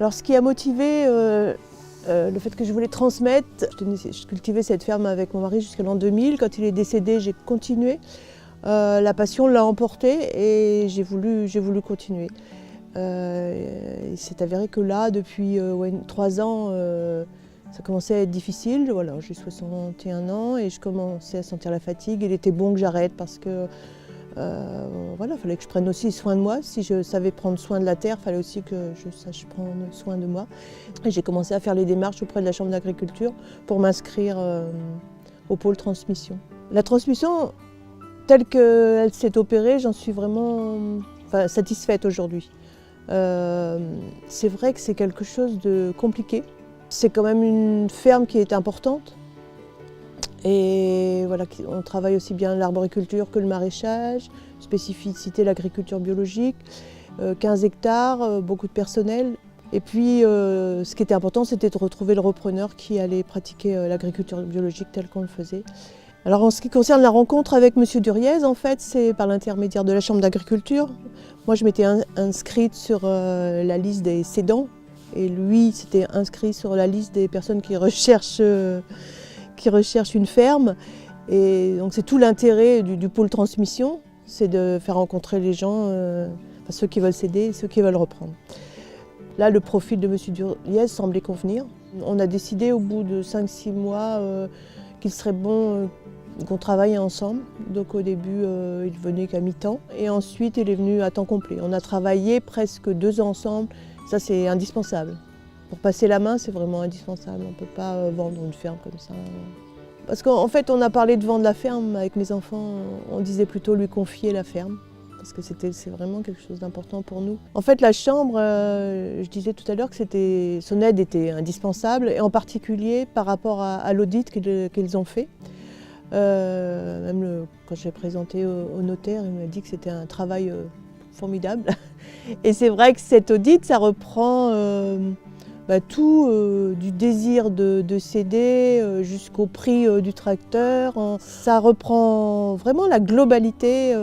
Alors ce qui a motivé le fait que je voulais transmettre, je cultivais cette ferme avec mon mari jusqu'à l'an 2000. Quand il est décédé, j'ai continué. La passion l'a emporté et j'ai voulu continuer. Il s'est avéré que là, depuis 3 ans, ça commençait à être difficile. Voilà, j'ai 61 ans et je commençais à sentir la fatigue. Il était bon que j'arrête parce que voilà, il fallait que je prenne aussi soin de moi. Si je savais prendre soin de la terre, il fallait aussi que je sache prendre soin de moi. Et j'ai commencé à faire les démarches auprès de la Chambre d'agriculture pour m'inscrire au pôle transmission. La transmission, telle qu'elle s'est opérée, j'en suis vraiment satisfaite aujourd'hui. C'est vrai que c'est quelque chose de compliqué. C'est quand même une ferme qui est importante. Et voilà, on travaille aussi bien l'arboriculture que le maraîchage, spécificité l'agriculture biologique, 15 hectares, beaucoup de personnel. Et puis ce qui était important, c'était de retrouver le repreneur qui allait pratiquer l'agriculture biologique telle qu'on le faisait. Alors en ce qui concerne la rencontre avec M. Duriez, en fait, c'est par l'intermédiaire de la Chambre d'agriculture. Moi, je m'étais inscrite sur la liste des cédants et lui s'était inscrit sur la liste des personnes qui recherchent une ferme. Et donc c'est tout l'intérêt du pôle transmission, c'est de faire rencontrer les gens, ceux qui veulent céder et ceux qui veulent reprendre. Là, le profil de M. Duriez semblait convenir. On a décidé au bout de 5-6 mois qu'il serait bon qu'on travaille ensemble. Donc au début, il venait qu'à mi-temps et ensuite il est venu à temps complet. On a travaillé presque 2 ans ensemble, ça c'est indispensable. Pour passer la main, c'est vraiment indispensable. On ne peut pas vendre une ferme comme ça. Parce qu'en fait, on a parlé de vendre la ferme avec mes enfants. On disait plutôt lui confier la ferme. Parce que c'est vraiment quelque chose d'important pour nous. En fait, la Chambre, je disais tout à l'heure que son aide était indispensable. Et en particulier par rapport à l'audit qu'ils ont fait. Quand j'ai présenté au notaire, il m'a dit que c'était un travail formidable. Et c'est vrai que cet audit, ça reprend tout, du désir de céder jusqu'au prix du tracteur. Ça reprend vraiment la globalité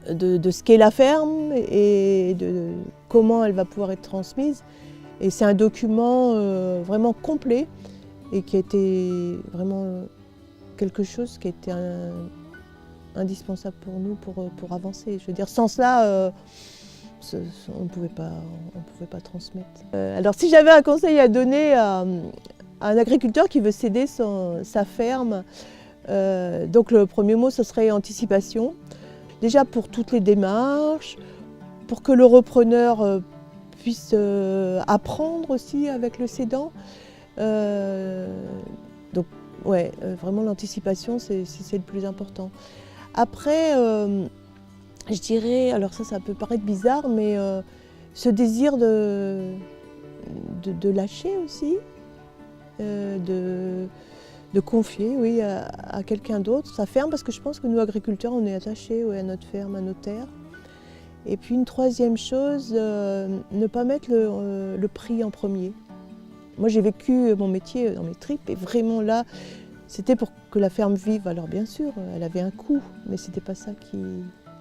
de ce qu'est la ferme et de comment elle va pouvoir être transmise. Et c'est un document vraiment complet et qui a été vraiment quelque chose qui a été indispensable pour nous pour avancer. Je veux dire, sans cela, on ne pouvait pas transmettre. Alors si j'avais un conseil à donner à un agriculteur qui veut céder sa ferme, donc le premier mot, ce serait anticipation. Déjà pour toutes les démarches, pour que le repreneur puisse apprendre aussi avec le cédant. Donc ouais, vraiment l'anticipation, c'est le plus important. Après, je dirais, alors ça peut paraître bizarre, mais ce désir de lâcher aussi, de confier oui, à quelqu'un d'autre sa ferme, parce que je pense que nous, agriculteurs, on est attachés à notre ferme, à nos terres. Et puis une troisième chose, ne pas mettre le prix en premier. Moi, j'ai vécu mon métier dans mes tripes et vraiment là, c'était pour que la ferme vive. Alors bien sûr, elle avait un coût, mais c'était pas ça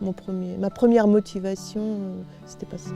ma première motivation, c'était pas ça.